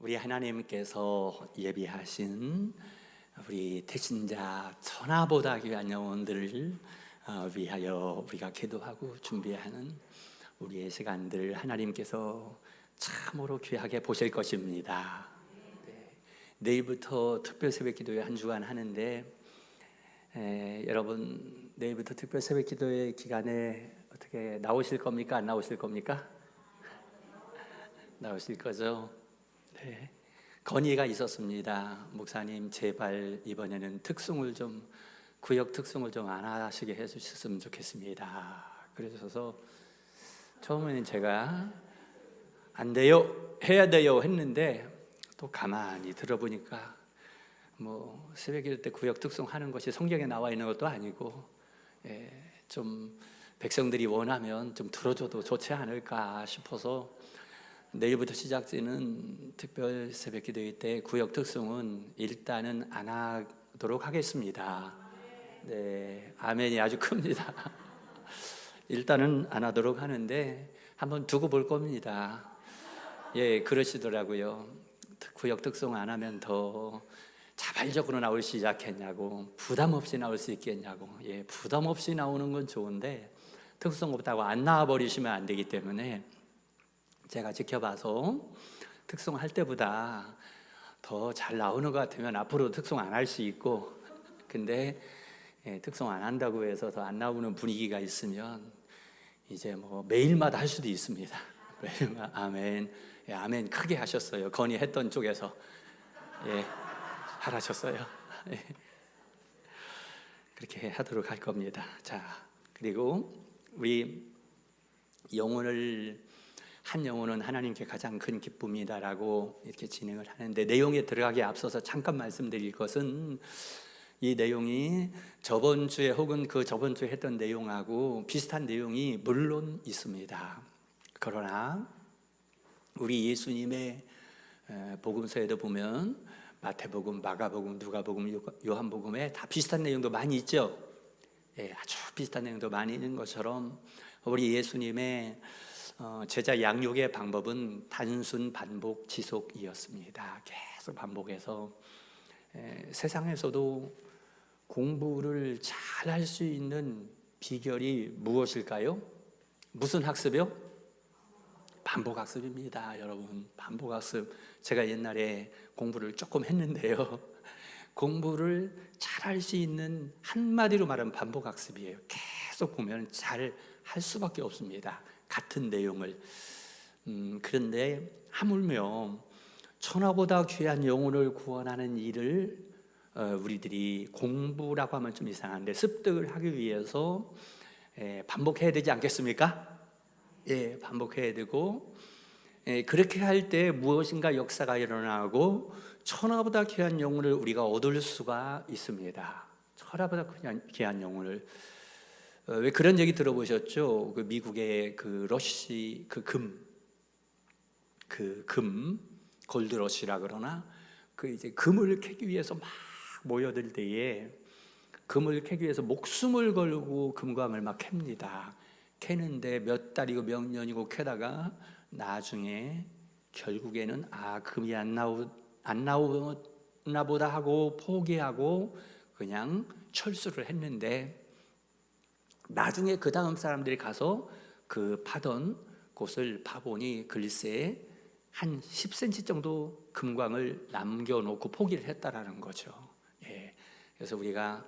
우리 하나님께서 예비하신 우리 태신자 천하보다 귀한 영혼들을 위하여 우리가 기도하고 준비하는 우리의 시간들 하나님께서 참으로 귀하게 보실 것입니다. 내일부터 특별 새벽 기도회 한 주간 하는데 여러분 내일부터 특별 새벽 기도회 기간에 어떻게 나오실 겁니까? 안 나오실 겁니까? 나오실 거죠? 네. 건의가 있었습니다. 목사님 제발 이번에는 구역 특송을 좀 안 하시게 해주셨으면 좋겠습니다. 그러셔서 처음에는 제가 안 돼요, 해야 돼요 했는데 또 가만히 들어보니까 뭐 새벽기도 때 구역 특송하는 것이 성경에 나와 있는 것도 아니고 좀 백성들이 원하면 좀 들어줘도 좋지 않을까 싶어서 내일부터 시작되는 특별 새벽기도회 때 구역 특송은 일단은 안 하도록 하겠습니다. 네, 아멘이 아주 큽니다. 일단은 안 하도록 하는데 한번 두고 볼 겁니다. 예, 그러시더라고요. 구역 특송 안 하면 더 자발적으로 나올 수 시작했냐고, 부담 없이 나올 수 있겠냐고. 예, 부담 없이 나오는 건 좋은데 특송 없다고 안 나와 버리시면 안 되기 때문에 제가 지켜봐서 특송할 때보다 더 잘 나오는 것 같으면 앞으로 특송 안 할 수 있고, 근데 특송 안 한다고 해서 더 안 나오는 분위기가 있으면 이제 뭐 매일마다 할 수도 있습니다. 매일마다. 아멘. 예, 아멘 크게 하셨어요. 건의했던 쪽에서 하라셨어요. 그렇게 하도록 할 겁니다. 자, 그리고 우리 한 영혼은 하나님께 가장 큰 기쁨이다라고 이렇게 진행을 하는데, 내용에 들어가기 앞서서 잠깐 말씀드릴 것은 이 내용이 저번 주에 혹은 그 저번 주에 했던 내용하고 비슷한 내용이 물론 있습니다. 그러나 우리 예수님의 복음서에도 보면 마태복음, 마가복음, 누가복음, 요한복음에 다 비슷한 내용도 많이 있죠. 아주 비슷한 내용도 많이 있는 것처럼 우리 예수님의 제자 양육의 방법은 단순 반복 지속이었습니다. 계속 반복해서 세상에서도 공부를 잘 할 수 있는 비결이 무엇일까요? 무슨 학습이요? 반복학습입니다. 여러분, 반복학습. 제가 옛날에 공부를 조금 했는데요, 공부를 잘 할 수 있는 한마디로 말하면 반복학습이에요. 계속 보면 잘 할 수밖에 없습니다. 같은 내용을. 그런데 하물며 천하보다 귀한 영혼을 구원하는 일을 우리들이 공부라고 하면 좀 이상한데 습득을 하기 위해서 반복해야 되지 않겠습니까? 예, 반복해야 되고, 그렇게 할 때 무엇인가 역사가 일어나고 천하보다 귀한 영혼을 우리가 얻을 수가 있습니다. 천하보다 귀한 영혼을. 왜 그런 얘기 들어보셨죠? 그 미국의 그 러시, 금 골드러시라 그러나 그 이제 금을 캐기 위해서 막 모여들 때에 금을 캐기 위해서 목숨을 걸고 금광을 막 캡니다. 캐는데 몇 달이고 몇 년이고 캐다가 나중에 결국에는 금이 안 나오나 보다 하고 포기하고 그냥 철수를 했는데, 나중에 그 다음 사람들이 가서 그 파던 곳을 파보니 글쎄 한 10cm 정도 금광을 남겨놓고 포기를 했다라는 거죠. 그래서 우리가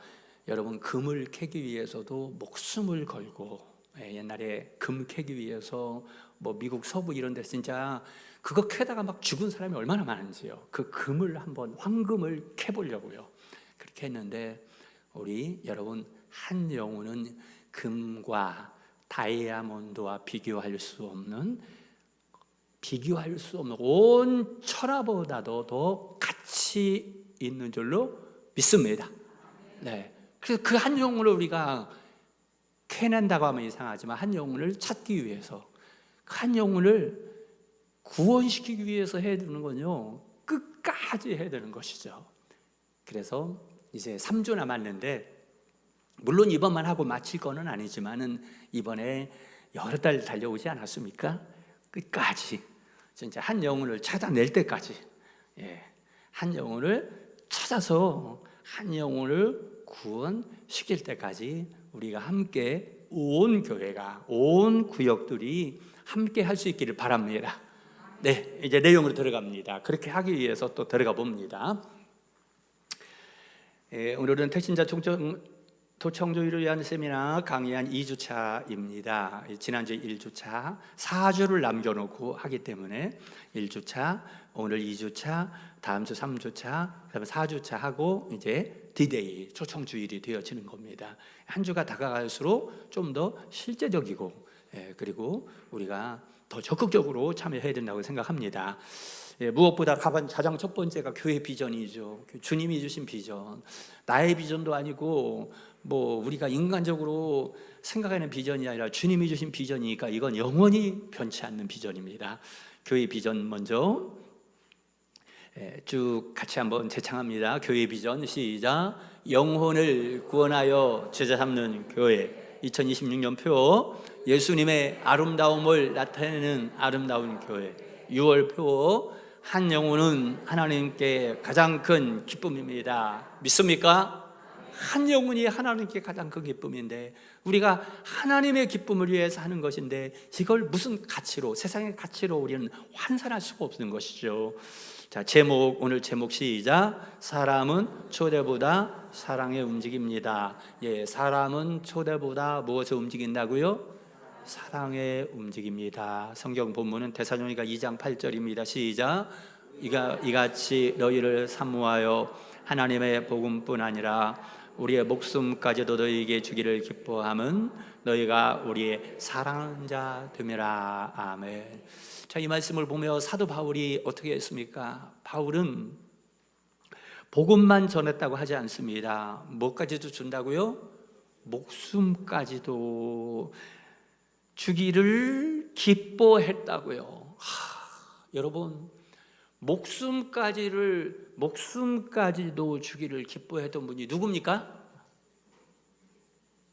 여러분 금을 캐기 위해서도 목숨을 걸고, 옛날에 금 캐기 위해서 뭐 미국 서부 이런 데 진짜 그거 캐다가 막 죽은 사람이 얼마나 많은지요. 그 금을 한번 황금을 캐보려고요. 그렇게 했는데 우리 여러분 한 영혼은 금과 다이아몬드와 비교할 수 없는 온 천하보다도 더 가치 있는 줄로 믿습니다. 네. 그래서 그 한 영혼을 우리가 캐낸다고 하면 이상하지만 한 영혼을 찾기 위해서, 한 영혼을 구원시키기 위해서 해야 되는 건요, 끝까지 해야 되는 것이죠. 그래서 이제 3주 남았는데, 물론 이번만 하고 마칠 거는 아니지만은 이번에 여러 달 달려오지 않았습니까? 끝까지 진짜 한 영혼을 찾아낼 때까지 한 영혼을 찾아서 한 영혼을 구원시킬 때까지 우리가 함께 온 교회가, 온 구역들이 함께 할 수 있기를 바랍니다. 네, 이제 내용으로 들어갑니다. 그렇게 하기 위해서 또 들어가 봅니다. 오늘은 택신자 도청조율을 위한 세미나 강의한 2주차입니다. 지난주 1주차, 4주를 남겨놓고 하기 때문에 1주차, 오늘 2주차, 다음 주 3주차, 그다음에 4주차 하고 이제 D-Day, 초청주일이 되어지는 겁니다. 한 주가 다가갈수록 좀 더 실제적이고, 그리고 우리가 더 적극적으로 참여해야 된다고 생각합니다. 무엇보다 가장 첫 번째가 교회 비전이죠. 주님이 주신 비전, 나의 비전도 아니고 뭐 우리가 인간적으로 생각하는 비전이 아니라 주님이 주신 비전이니까 이건 영원히 변치 않는 비전입니다. 교회 비전 먼저 쭉 같이 한번 재창합니다. 교회 비전 시작. 영혼을 구원하여 제자 삼는 교회. 2026년 표. 예수님의 아름다움을 나타내는 아름다운 교회. 6월 표. 한 영혼은 하나님께 가장 큰 기쁨입니다. 믿습니까? 한 영혼이 하나님께 가장 큰 기쁨인데, 우리가 하나님의 기쁨을 위해서 하는 것인데 이걸 무슨 가치로, 세상의 가치로 우리는 환산할 수가 없는 것이죠. 자, 제목, 오늘 제목 시작. 사람은 초대보다 사랑에 움직입니다. 사람은 초대보다 무엇에 움직인다고요? 사랑에 움직입니다. 성경 본문은 데살로니가 2장 8절입니다. 시작. 이같이 너희를 사모하여 하나님의 복음뿐 아니라 우리의 목숨까지도 너희에게 주기를 기뻐함은 너희가 우리의 사랑하는 자 됨이라. 아멘. 자, 이 말씀을 보며 사도 바울이 어떻게 했습니까? 바울은 복음만 전했다고 하지 않습니다. 뭐까지도 준다고요? 목숨까지도 주기를 기뻐했다고요. 여러분, 목숨까지도 주기를 기뻐했던 분이 누굽니까?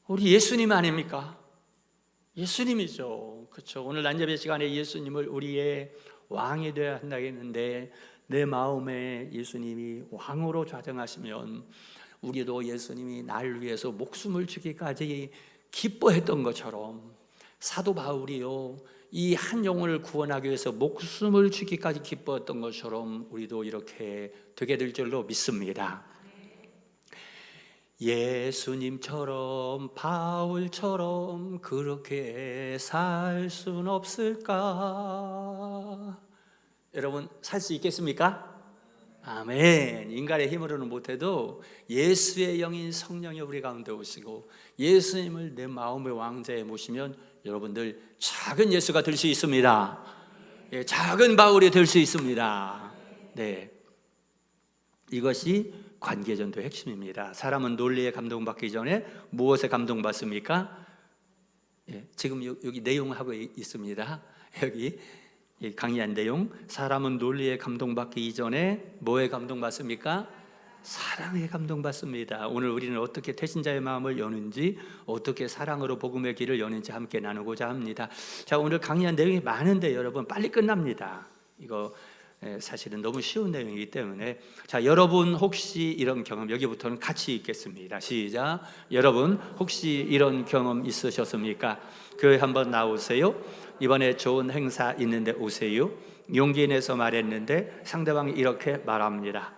우리 예수님 아닙니까? 예수님이죠. 그렇죠. 오늘 난예배 시간에 예수님을 우리의 왕이 되어야 한다고 했는데, 내 마음에 예수님이 왕으로 좌정하시면 우리도 예수님이 날 위해서 목숨을 주기까지 기뻐했던 것처럼, 사도 바울이요, 이 한 영혼을 구원하기 위해서 목숨을 주기까지 기뻐했던 것처럼 우리도 이렇게 되게 될 줄로 믿습니다. 예수님처럼, 바울처럼 그렇게 살 순 없을까? 여러분, 살 수 있겠습니까? 아멘. 인간의 힘으로는 못해도 예수의 영인 성령이 우리 가운데 오시고 예수님을 내 마음의 왕자에 모시면 여러분들 작은 예수가 될 수 있습니다. 작은 바울이 될 수 있습니다. 네, 이것이 관계전도의 핵심입니다. 사람은 논리에 감동받기 전에 무엇에 감동받습니까? 지금 여기 내용하고 있습니다. 여기 강의한 내용, 사람은 논리에 감동받기 이전에 뭐에 감동받습니까? 사랑에 감동받습니다. 오늘 우리는 어떻게 태신자의 마음을 여는지, 어떻게 사랑으로 복음의 길을 여는지 함께 나누고자 합니다. 자, 오늘 강의한 내용이 많은데 여러분 빨리 끝납니다. 이거 사실은 너무 쉬운 내용이기 때문에, 자, 여러분 혹시 이런 경험, 여기부터는 같이 읽겠습니다. 시작. 여러분 혹시 이런 경험 있으셨습니까? 교회 한번 나오세요. 이번에 좋은 행사 있는데 오세요. 용기 내서 말했는데 상대방이 이렇게 말합니다.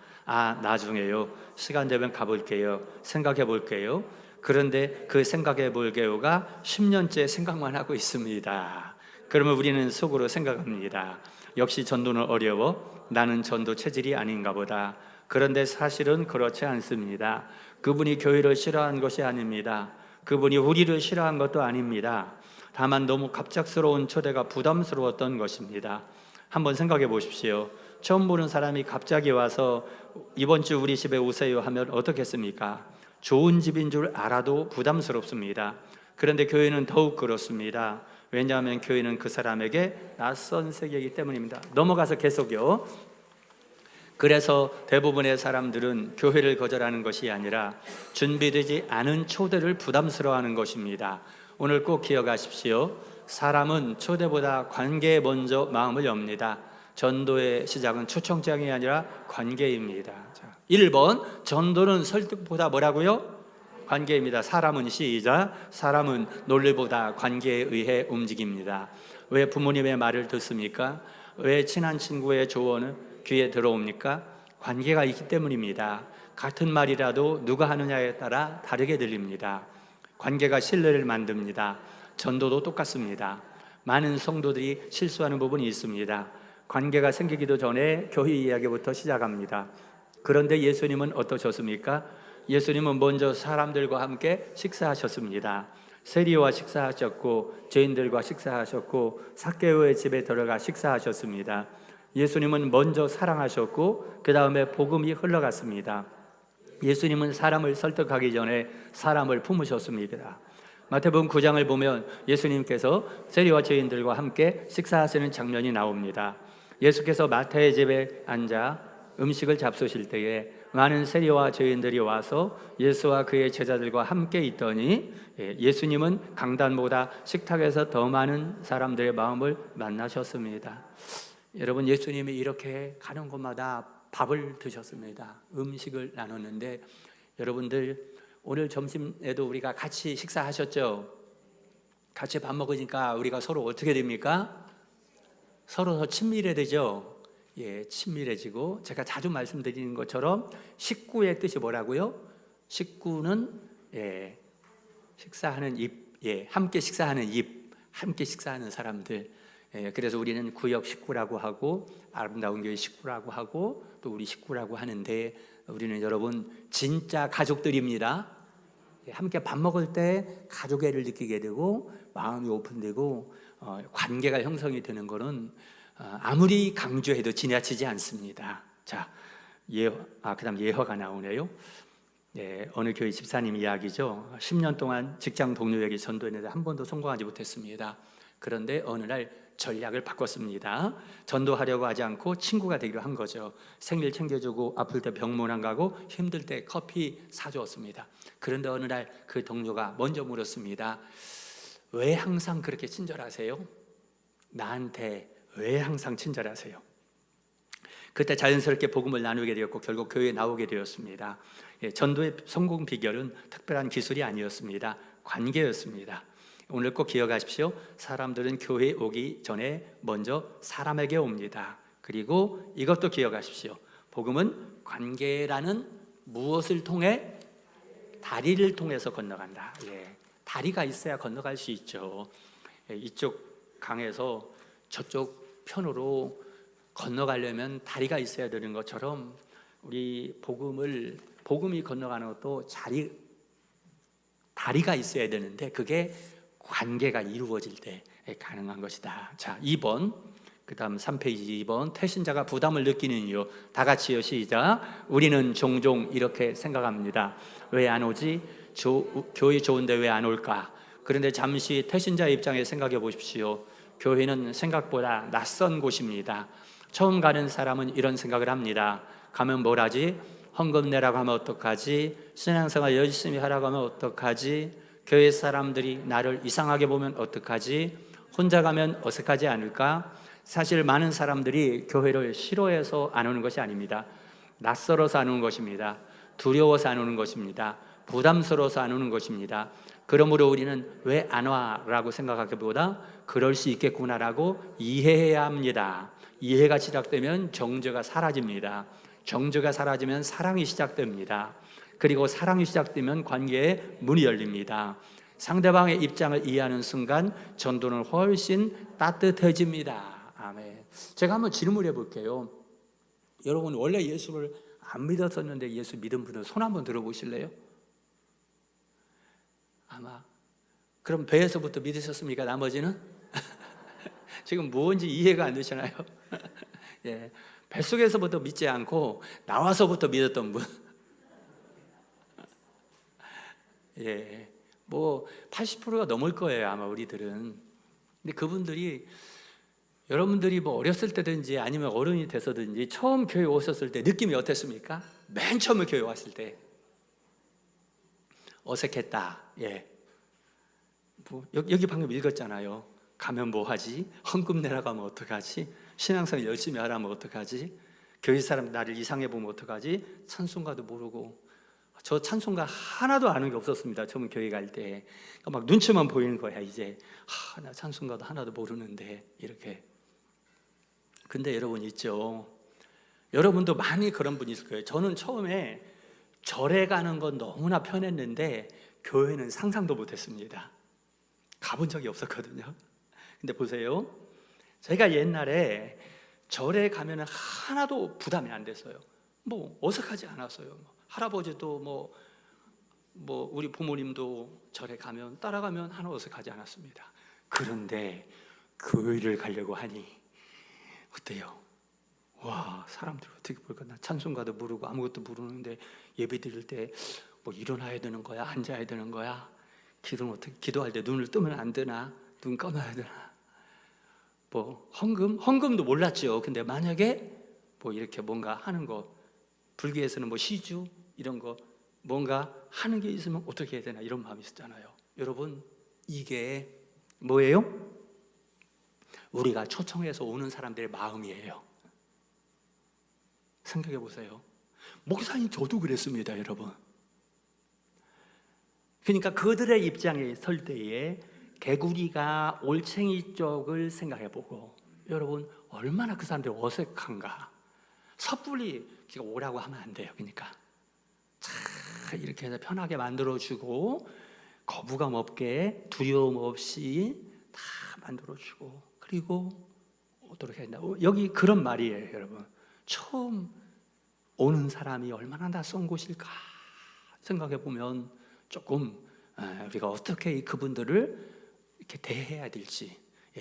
나중에요. 시간 되면 가볼게요. 생각해 볼게요. 그런데 그 생각해 볼게요가 10년째 생각만 하고 있습니다. 그러면 우리는 속으로 생각합니다. 역시 전도는 어려워. 나는 전도 체질이 아닌가 보다. 그런데 사실은 그렇지 않습니다. 그분이 교회를 싫어한 것이 아닙니다. 그분이 우리를 싫어한 것도 아닙니다. 다만 너무 갑작스러운 초대가 부담스러웠던 것입니다. 한번 생각해 보십시오. 처음 보는 사람이 갑자기 와서 이번 주 우리 집에 오세요 하면 어떻겠습니까? 좋은 집인 줄 알아도 부담스럽습니다. 그런데 교회는 더욱 그렇습니다. 왜냐하면 교회는 그 사람에게 낯선 세계이기 때문입니다. 넘어가서 계속요. 그래서 대부분의 사람들은 교회를 거절하는 것이 아니라 준비되지 않은 초대를 부담스러워하는 것입니다. 오늘 꼭 기억하십시오. 사람은 초대보다 관계에 먼저 마음을 엽니다. 전도의 시작은 초청장이 아니라 관계입니다. 자, 1번, 전도는 설득보다 뭐라고요? 관계입니다. 사람은 논리보다 관계에 의해 움직입니다. 왜 부모님의 말을 듣습니까? 왜 친한 친구의 조언은 귀에 들어옵니까? 관계가 있기 때문입니다. 같은 말이라도 누가 하느냐에 따라 다르게 들립니다. 관계가 신뢰를 만듭니다. 전도도 똑같습니다. 많은 성도들이 실수하는 부분이 있습니다. 관계가 생기기도 전에 교회 이야기부터 시작합니다. 그런데 예수님은 어떠셨습니까? 예수님은 먼저 사람들과 함께 식사하셨습니다. 세리와 식사하셨고 죄인들과 식사하셨고 삭개오의 집에 들어가 식사하셨습니다. 예수님은 먼저 사랑하셨고 그 다음에 복음이 흘러갔습니다. 예수님은 사람을 설득하기 전에 사람을 품으셨습니다. 마태복음 9장을 보면 예수님께서 세리와 죄인들과 함께 식사하시는 장면이 나옵니다. 예수께서 마태의 집에 앉아 음식을 잡수실 때에 많은 세리와 죄인들이 와서 예수와 그의 제자들과 함께 있더니 예수님은 강단보다 식탁에서 더 많은 사람들의 마음을 만나셨습니다. 여러분, 예수님이 이렇게 가는 곳마다 밥을 드셨습니다. 음식을 나눴는데, 여러분들 오늘 점심에도 우리가 같이 식사하셨죠? 같이 밥 먹으니까 우리가 서로 어떻게 됩니까? 서로 더 친밀해지죠? 친밀해지고, 제가 자주 말씀드리는 것처럼 식구의 뜻이 뭐라고요? 식구는 식사하는 입, 함께 식사하는 입, 함께 식사하는 사람들. 그래서 우리는 구역 식구라고 하고 아름다운 교회 식구라고 하고 또 우리 식구라고 하는데, 우리는 여러분 진짜 가족들입니다. 함께 밥 먹을 때 가족애를 느끼게 되고 마음이 오픈되고 관계가 형성이 되는 것은 아무리 강조해도 지나치지 않습니다. 자, 그다음 예화가 나오네요. 어느 교회 집사님 이야기죠. 10년 동안 직장 동료에게 전도했는데 한 번도 성공하지 못했습니다. 그런데 어느 날 전략을 바꿨습니다. 전도하려고 하지 않고 친구가 되기로 한 거죠. 생일 챙겨주고 아플 때 병문 안 가고 힘들 때 커피 사주었습니다. 그런데 어느 날 그 동료가 먼저 물었습니다. 왜 항상 그렇게 친절하세요? 나한테 왜 항상 친절하세요? 그때 자연스럽게 복음을 나누게 되었고 결국 교회에 나오게 되었습니다. 전도의 성공 비결은 특별한 기술이 아니었습니다. 관계였습니다. 오늘 꼭 기억하십시오. 사람들은 교회에 오기 전에 먼저 사람에게 옵니다. 그리고 이것도 기억하십시오. 복음은 관계라는 무엇을 통해? 다리를 통해서 건너간다. 다리가 있어야 건너갈 수 있죠. 이쪽 강에서 저쪽 편으로 건너가려면 다리가 있어야 되는 것처럼 우리 복음이 건너가는 것도 다리가 있어야 되는데 그게 관계가 이루어질 때 가능한 것이다. 자, 2번, 그 다음 3페이지 2번, 태신자가 부담을 느끼는 이유. 다 같이요, 시작. 우리는 종종 이렇게 생각합니다. 왜 안 오지? 교회 좋은데 왜 안 올까? 그런데 잠시 태신자의 입장에 생각해 보십시오. 교회는 생각보다 낯선 곳입니다. 처음 가는 사람은 이런 생각을 합니다. 가면 뭘 하지? 헌금 내라고 하면 어떡하지? 신앙생활 열심히 하라고 하면 어떡하지? 교회 사람들이 나를 이상하게 보면 어떡하지? 혼자 가면 어색하지 않을까? 사실 많은 사람들이 교회를 싫어해서 안 오는 것이 아닙니다. 낯설어서 안 오는 것입니다. 두려워서 안 오는 것입니다. 부담스러워서 안 오는 것입니다. 그러므로 우리는 왜 안 와? 라고 생각하기보다 그럴 수 있겠구나라고 이해해야 합니다. 이해가 시작되면 정죄가 사라집니다. 정죄가 사라지면 사랑이 시작됩니다. 그리고 사랑이 시작되면 관계에 문이 열립니다. 상대방의 입장을 이해하는 순간 전도는 훨씬 따뜻해집니다. 아멘. 제가 한번 질문해 볼게요. 여러분 원래 예수를 안 믿었었는데 예수 믿은 분들 손 한번 들어보실래요? 아마 그럼 배에서부터 믿으셨습니까? 나머지는? 지금 뭔지 이해가 안 되시나요? 뱃속에서부터 믿지 않고 나와서부터 믿었던 분. 뭐 80%가 넘을 거예요 아마 우리들은. 근데 그분들이 여러분들이 뭐 어렸을 때든지 아니면 어른이 돼서든지 처음 교회 오셨을 때 느낌이 어땠습니까? 맨 처음에 교회 왔을 때 어색했다. 뭐 여기 방금 읽었잖아요. 가면 뭐 하지? 헌금 내라고 하면 어떡하지? 신앙생활 열심히 하라면 어떡하지? 교회 사람 나를 이상해 보면 어떡하지? 찬송가도 모르고. 저 찬송가 하나도 아는 게 없었습니다. 처음 교회 갈 때. 그러니까 막 눈치만 보이는 거야 이제. 나 찬송가도 하나도 모르는데 이렇게. 근데 여러분 있죠, 여러분도 많이 그런 분이 있을 거예요. 저는 처음에 절에 가는 건 너무나 편했는데 교회는 상상도 못했습니다. 가본 적이 없었거든요. 근데 보세요, 제가 옛날에 절에 가면 하나도 부담이 안 됐어요. 뭐 어색하지 않았어요. 할아버지도 뭐 우리 부모님도 절에 가면 따라가면 하나 어색하지 않았습니다. 그런데 교회를 가려고 하니 어때요? 와, 사람들 어떻게 볼까? 나 찬송가도 모르고 아무것도 모르는데 예배 드릴 때 뭐 일어나야 되는 거야? 앉아야 되는 거야? 기도할 때 눈을 뜨면 안 되나? 눈 감아야 되나? 뭐 헌금도 몰랐죠. 근데 만약에 뭐 이렇게 뭔가 하는 거, 불교에서는 뭐 시주 이런 거 뭔가 하는 게 있으면 어떻게 해야 되나 이런 마음이 있었잖아요. 여러분, 이게 뭐예요? 우리가 초청해서 오는 사람들의 마음이에요. 생각해 보세요. 목사님 저도 그랬습니다, 여러분. 그러니까 그들의 입장에 설 때에 개구리가 올챙이 쪽을 생각해 보고, 여러분 얼마나 그 사람들이 어색한가. 섣불리 오라고 하면 안 돼요. 그러니까 자, 이렇게 해서 편하게 만들어주고 거부감 없게 두려움 없이 다 만들어주고, 그리고 어떻게 한다. 여기 그런 말이에요, 여러분. 처음 오는 사람이 얼마나 낯선 곳일까 생각해 보면 조금 우리가 어떻게 그분들을 이렇게 대해야 될지,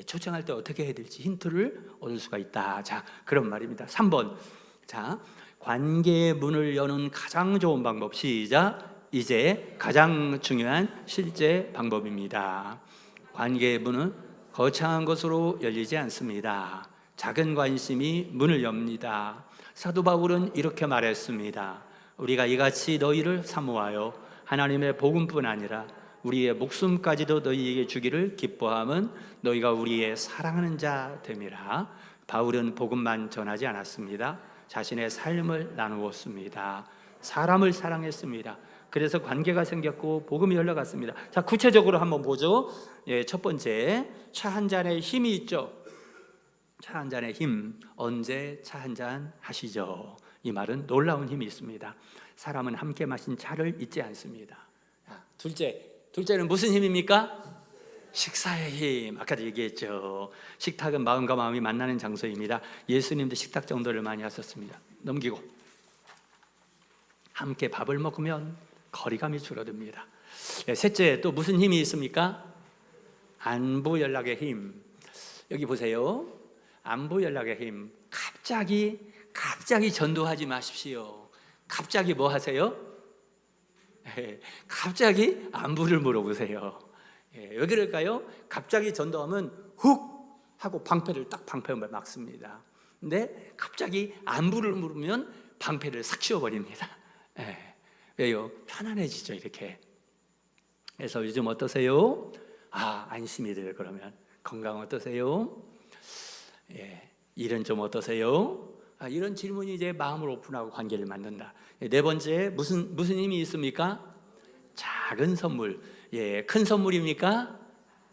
초청할 때 어떻게 해야 될지 힌트를 얻을 수가 있다. 자, 그런 말입니다. 3번. 자, 관계의 문을 여는 가장 좋은 방법. 시작. 이제 가장 중요한 실제 방법입니다. 관계의 문은 거창한 것으로 열리지 않습니다. 작은 관심이 문을 엽니다. 사도 바울은 이렇게 말했습니다. 우리가 이같이 너희를 사모하여 하나님의 복음뿐 아니라 우리의 목숨까지도 너희에게 주기를 기뻐함은 너희가 우리의 사랑하는 자 됨이라. 바울은 복음만 전하지 않았습니다. 자신의 삶을 나누었습니다. 사람을 사랑했습니다. 그래서 관계가 생겼고 복음이 흘러갔습니다. 자, 구체적으로 한번 보죠. 첫 번째, 차 한 잔에 힘이 있죠. 차 한 잔의 힘. 언제 차 한 잔 하시죠? 이 말은 놀라운 힘이 있습니다. 사람은 함께 마신 차를 잊지 않습니다. 둘째는 무슨 힘입니까? 식사의 힘. 아까도 얘기했죠. 식탁은 마음과 마음이 만나는 장소입니다. 예수님도 식탁 정도를 많이 하셨습니다. 넘기고 함께 밥을 먹으면 거리감이 줄어듭니다. 셋째, 또 무슨 힘이 있습니까? 안부 연락의 힘. 여기 보세요. 안부 연락의 힘. 갑자기 전도하지 마십시오. 갑자기 뭐 하세요? 갑자기 안부를 물어보세요. 왜 그럴까요? 갑자기 전도하면 훅 하고 방패를 막습니다. 근데 갑자기 안부를 물으면 방패를 싹 씌워버립니다. 왜요? 편안해지죠, 이렇게. 그래서 요즘 어떠세요? 안심이 돼요. 그러면 건강 어떠세요? 일은 좀 어떠세요? 이런 질문이 이제 마음을 오픈하고 관계를 만든다. 네 번째, 무슨 힘이 있습니까? 작은 선물. 큰 선물입니까?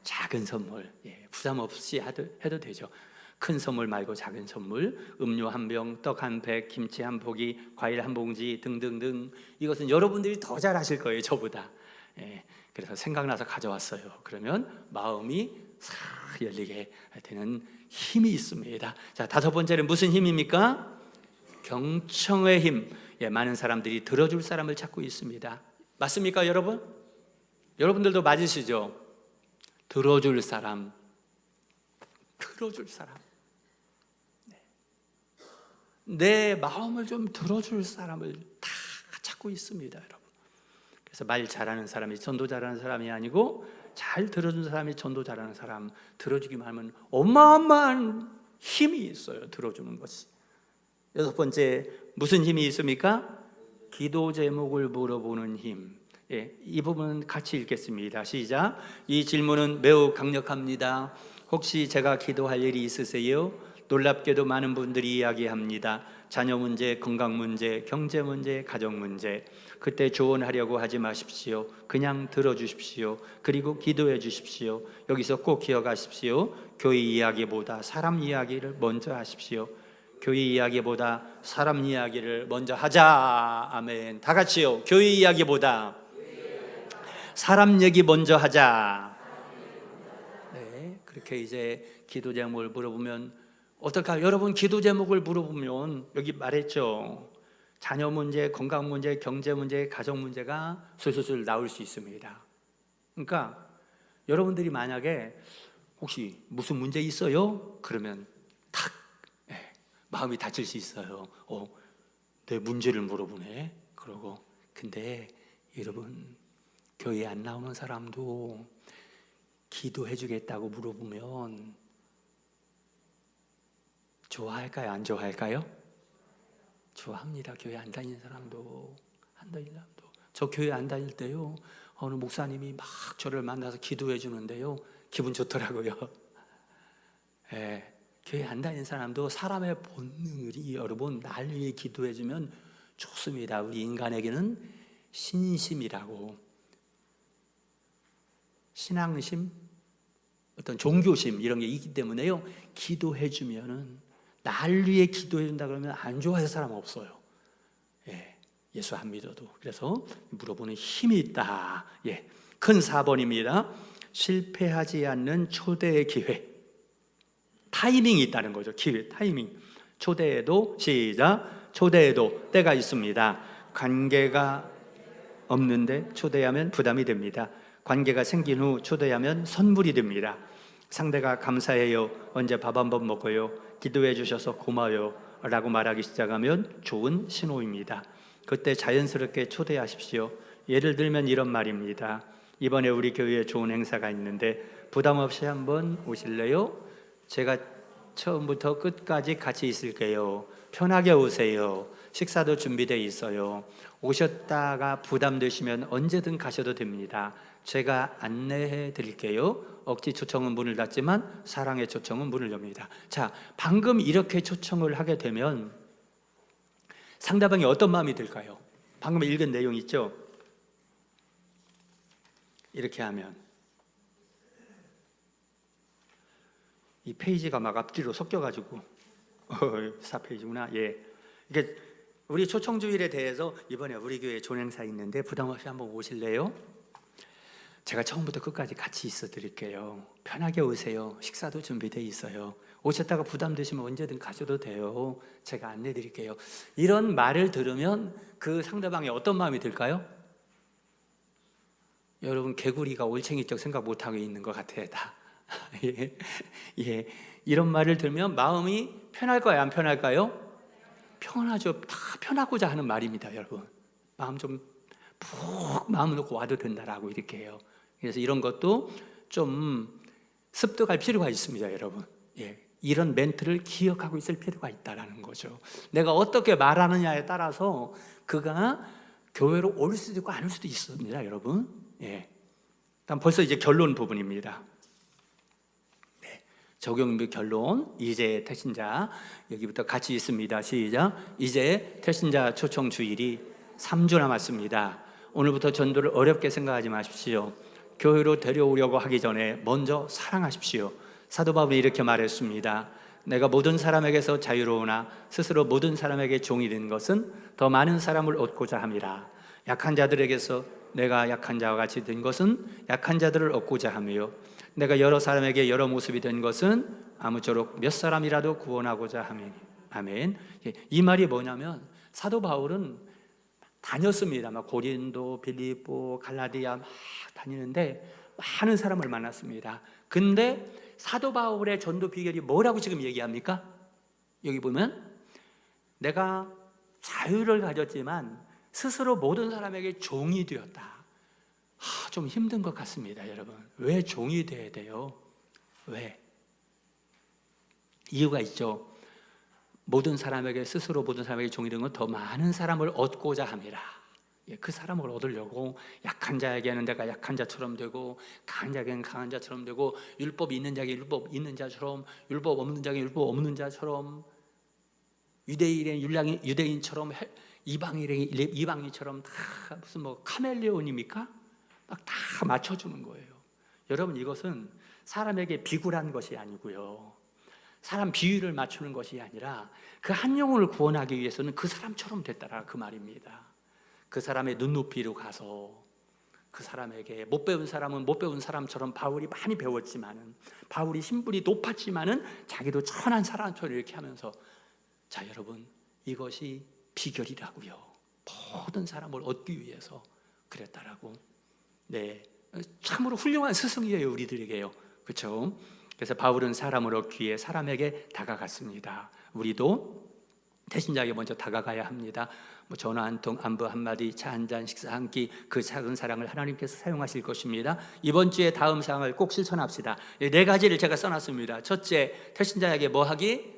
작은 선물. 부담 없이 해도 되죠. 큰 선물 말고 작은 선물, 음료 한 병, 떡 한 팩, 김치 한 포기, 과일 한 봉지 등등등. 이것은 여러분들이 더 잘하실 거예요, 저보다. 그래서 생각나서 가져왔어요. 그러면 마음이 싹 열리게 되는 힘이 있습니다. 자, 다섯 번째는 무슨 힘입니까? 경청의 힘. 많은 사람들이 들어줄 사람을 찾고 있습니다. 맞습니까, 여러분? 여러분들도 맞으시죠? 들어줄 사람. 내 마음을 좀 들어줄 사람을 다 찾고 있습니다, 여러분. 그래서 말 잘하는 사람이 전도 잘하는 사람이 아니고 잘 들어준 사람이 전도 잘하는 사람. 들어주기만 하면 어마어마한 힘이 있어요, 들어주는 것이. 여섯 번째, 무슨 힘이 있습니까? 기도 제목을 물어보는 힘. 이 부분 같이 읽겠습니다. 시작. 이 질문은 매우 강력합니다. 혹시 제가 기도할 일이 있으세요? 놀랍게도 많은 분들이 이야기합니다. 자녀 문제, 건강 문제, 경제 문제, 가정 문제. 그때 조언하려고 하지 마십시오. 그냥 들어주십시오. 그리고 기도해 주십시오. 여기서 꼭 기억하십시오. 교회 이야기보다 사람 이야기를 먼저 하십시오. 교회 이야기보다 사람 이야기를 먼저 하자. 아멘. 다 같이요. 교회 이야기보다 사람 얘기 먼저 하자. 네, 그렇게 이제 기도 제목을 물어보면 어떨까요? 여러분, 기도 제목을 물어보면 여기 말했죠. 자녀 문제, 건강 문제, 경제 문제, 가정 문제가 술술술 나올 수 있습니다. 그러니까 여러분들이 만약에 혹시 무슨 문제 있어요? 그러면 탁 마음이 다칠 수 있어요. 내 문제를 물어보네. 그러고 근데 여러분, 교회 안 나오는 사람도 기도해 주겠다고 물어보면 좋아할까요? 안 좋아할까요? 좋아합니다. 교회 안 다니는 사람도. 저 교회 안 다닐 때요, 어느 목사님이 막 저를 만나서 기도해 주는데요, 기분 좋더라고요. 예, 교회 안 다니는 사람도 사람의 본능이 여러분 날 위해 기도해 주면 좋습니다. 우리 인간에게는 신심이라고, 신앙심, 어떤 종교심 이런 게 있기 때문에요, 기도해 주면은, 날 위해 기도해 준다 그러면 안 좋아할 사람 없어요. 예, 예수 안 믿어도. 그래서 물어보는 힘이 있다. 예, 큰 4번입니다. 실패하지 않는 초대의 기회. 타이밍이 있다는 거죠. 기회, 타이밍. 초대에도, 시작, 초대에도 때가 있습니다. 관계가 없는데 초대하면 부담이 됩니다. 관계가 생긴 후 초대하면 선물이 됩니다. 상대가 감사해요, 언제 밥 한번 먹어요, 기도해 주셔서 고마워요 라고 말하기 시작하면 좋은 신호입니다. 그때 자연스럽게 초대하십시오. 예를 들면 이런 말입니다. 이번에 우리 교회에 좋은 행사가 있는데 부담 없이 한번 오실래요? 제가 처음부터 끝까지 같이 있을게요. 편하게 오세요. 식사도 준비되어 있어요. 오셨다가 부담되시면 언제든 가셔도 됩니다. 제가 안내해 드릴게요. 억지 초청은 문을 닫지만 사랑의 초청은 문을 엽니다. 자, 방금 이렇게 초청을 하게 되면 상대방이 어떤 마음이 들까요? 방금 읽은 내용 있죠? 이렇게 하면 이 페이지가 막 앞뒤로 섞여가지고 4페이지구나. 예, 이게 우리 초청주일에 대해서 이번에 우리 교회에 좋은 행사 있는데 부담 없이 한번 오실래요? 제가 처음부터 끝까지 같이 있어 드릴게요. 편하게 오세요. 식사도 준비되어 있어요. 오셨다가 부담되시면 언제든 가셔도 돼요. 제가 안내 드릴게요. 이런 말을 들으면 그 상대방이 어떤 마음이 들까요? 여러분, 개구리가 올챙이적 생각 못하고 있는 것 같아요, 다. 예, 예. 이런 말을 들으면 마음이 편할까요? 안 편할까요? 편하죠. 다 편하고자 하는 말입니다, 여러분. 마음 좀 푹 마음 놓고 와도 된다라고 이렇게 해요. 그래서 이런 것도 좀 습득할 필요가 있습니다, 여러분. 예, 이런 멘트를 기억하고 있을 필요가 있다라는 거죠. 내가 어떻게 말하느냐에 따라서 그가 교회로 올 수도 있고 안 올 수도 있습니다, 여러분. 예, 일단 벌써 이제 결론 부분입니다. 네, 적용 결론. 이제 태신자, 여기부터 같이 있습니다. 시작. 이제 태신자 초청 주일이 3주 남았습니다. 오늘부터 전도를 어렵게 생각하지 마십시오. 교회로 데려오려고 하기 전에 먼저 사랑하십시오. 사도 바울이 이렇게 말했습니다. 내가 모든 사람에게서 자유로우나 스스로 모든 사람에게 종이 된 것은 더 많은 사람을 얻고자 함이라. 약한 자들에게서 내가 약한 자와 같이 된 것은 약한 자들을 얻고자 하며, 내가 여러 사람에게 여러 모습이 된 것은 아무쪼록 몇 사람이라도 구원하고자 하며. 아멘. 이 말이 뭐냐면, 사도 바울은 다녔습니다. 막 고린도, 빌립보, 갈라디아 막 다니는데 많은 사람을 만났습니다. 근데 사도 바울의 전도 비결이 뭐라고 지금 얘기합니까? 여기 보면 내가 자유를 가졌지만 스스로 모든 사람에게 종이 되었다. 좀 힘든 것 같습니다, 여러분. 왜 종이 돼야 돼요? 왜? 이유가 있죠. 모든 사람에게, 스스로 모든 사람에게 종이 된 건 더 많은 사람을 얻고자 함이라. 그 사람을 얻으려고 약한 자에게는 내가 약한 자처럼 되고 강한 자에게는 강한 자처럼 되고 율법이 있는 자에게 율법 있는 자처럼 율법 없는 자에게 율법 없는 자처럼 유대인에게 유대인처럼 이방인처럼 다 무슨 뭐 카멜레온입니까? 막 다 맞춰주는 거예요. 여러분, 이것은 사람에게 비굴한 것이 아니고요, 사람 비율을 맞추는 것이 아니라 그 한 영혼을 구원하기 위해서는 그 사람처럼 됐다라 그 말입니다. 그 사람의 눈높이로 가서 그 사람에게 못 배운 사람은 못 배운 사람처럼 바울이 많이 배웠지만은 바울이 신분이 높았지만은 자기도 천한 사람처럼 이렇게 하면서 자 여러분, 이것이 비결이라고요. 모든 사람을 얻기 위해서 그랬다라고. 네, 참으로 훌륭한 스승이에요, 우리들에게요. 그렇죠? 그래서 바울은 사람을 얻기 위해 사람에게 다가갔습니다. 우리도 태신자에게 먼저 다가가야 합니다. 뭐 전화 한 통, 안부 한마디, 차 한 잔, 식사 한 끼, 그 작은 사랑을 하나님께서 사용하실 것입니다. 이번 주에 다음 사항을 꼭 실천합시다. 네 가지를 제가 써놨습니다. 첫째, 태신자에게 뭐 하기?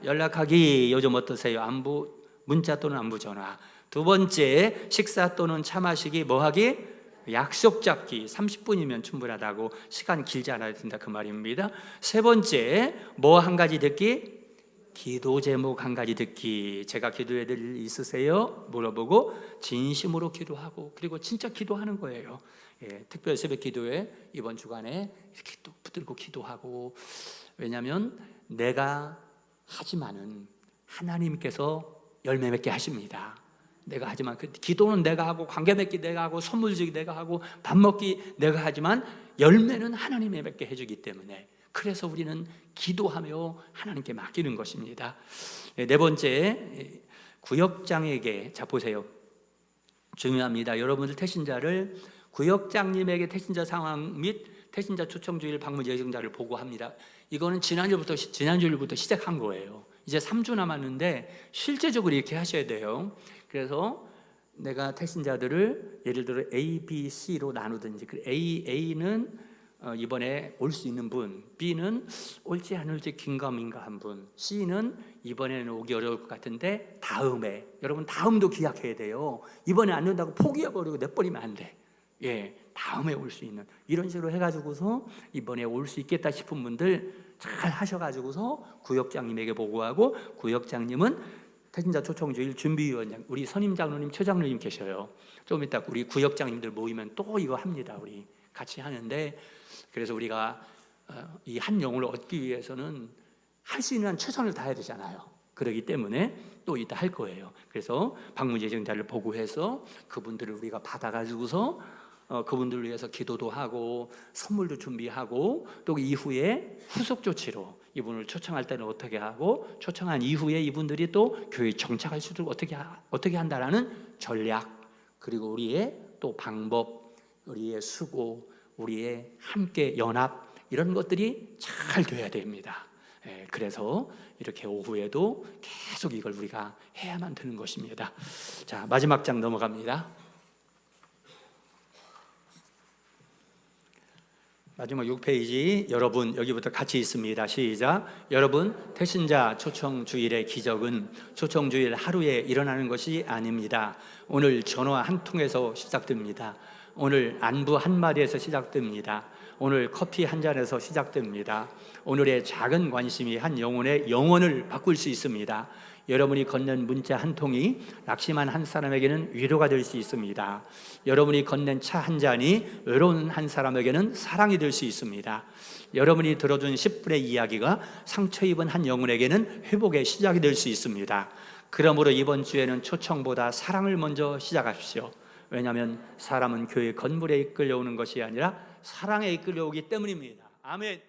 연락하기. 요즘 어떠세요? 안부 문자 또는 안부 전화. 두 번째, 식사 또는 차 마시기. 뭐 하기? 약속 잡기. 30분이면 충분하다고, 시간 길지 않아야 된다 그 말입니다. 세 번째, 뭐 한 가지 듣기? 기도 제목 한 가지 듣기. 제가 기도해 드릴 일 있으세요? 물어보고 진심으로 기도하고, 그리고 진짜 기도하는 거예요. 특별 새벽 기도회 이번 주간에 이렇게 또 붙들고 기도하고. 왜냐하면 내가 하지만은 하나님께서 열매 맺게 하십니다. 내가 하지만 그 기도는 내가 하고, 관계 맺기 내가 하고, 선물 주기 내가 하고, 밥 먹기 내가 하지만 열매는 하나님이 맺게 해주기 때문에, 그래서 우리는 기도하며 하나님께 맡기는 것입니다. 네 번째, 구역장에게, 자 보세요, 중요합니다. 여러분들 태신자를 구역장님에게 태신자 상황 및 태신자 초청주일 방문 예정자를 보고합니다. 이거는 지난주일부터 시작한 거예요. 이제 3주 남았는데 실제적으로 이렇게 하셔야 돼요. 그래서 내가 태신자들을 예를 들어 A, B, C로 나누든지, A는 이번에 올 수 있는 분, B는 올지 안 올지 긴가민가 한 분, C는 이번에는 오기 어려울 것 같은데 다음에, 여러분 다음도 기약해야 돼요. 이번에 안 된다고 포기해버리고 내버리면 안 돼. 다음에 올 수 있는, 이런 식으로 해가지고서 이번에 올 수 있겠다 싶은 분들 잘 하셔가지고서 구역장님에게 보고하고, 구역장님은 태신자 초청주일 준비위원장, 우리 선임장로님, 최장로님 계셔요. 좀 이따 우리 구역장님들 모이면 또 이거 합니다. 우리 같이 하는데, 그래서 우리가 이 한 영혼을 얻기 위해서는 할 수 있는 한 최선을 다해야 되잖아요. 그렇기 때문에 또 이따 할 거예요. 그래서 방문 예정자를 보고해서 그분들을 우리가 받아가지고서 그분들을 위해서 기도도 하고 선물도 준비하고, 또 이후에 후속 조치로 이분을 초청할 때는 어떻게 하고, 초청한 이후에 이분들이 또 교회에 정착할 수 있도록 어떻게 한다라는 전략, 그리고 우리의 또 방법, 우리의 수고, 우리의 함께 연합, 이런 것들이 잘 돼야 됩니다. 그래서 이렇게 오후에도 계속 이걸 우리가 해야만 되는 것입니다. 자, 마지막 장 넘어갑니다. 마지막 6페이지, 여러분 여기부터 같이 있습니다. 시작. 여러분, 태신자 초청주일의 기적은 초청주일 하루에 일어나는 것이 아닙니다. 오늘 전화 한 통에서 시작됩니다. 오늘 안부 한 마디에서 시작됩니다. 오늘 커피 한 잔에서 시작됩니다. 오늘의 작은 관심이 한 영혼의 영혼을 바꿀 수 있습니다. 여러분이 건넨 문자 한 통이 낙심한 한 사람에게는 위로가 될 수 있습니다. 여러분이 건넨 차 한 잔이 외로운 한 사람에게는 사랑이 될 수 있습니다. 여러분이 들어준 10분의 이야기가 상처 입은 한 영혼에게는 회복의 시작이 될 수 있습니다. 그러므로 이번 주에는 초청보다 사랑을 먼저 시작하십시오. 왜냐하면 사람은 교회 건물에 이끌려오는 것이 아니라 사랑에 이끌려오기 때문입니다. 아멘.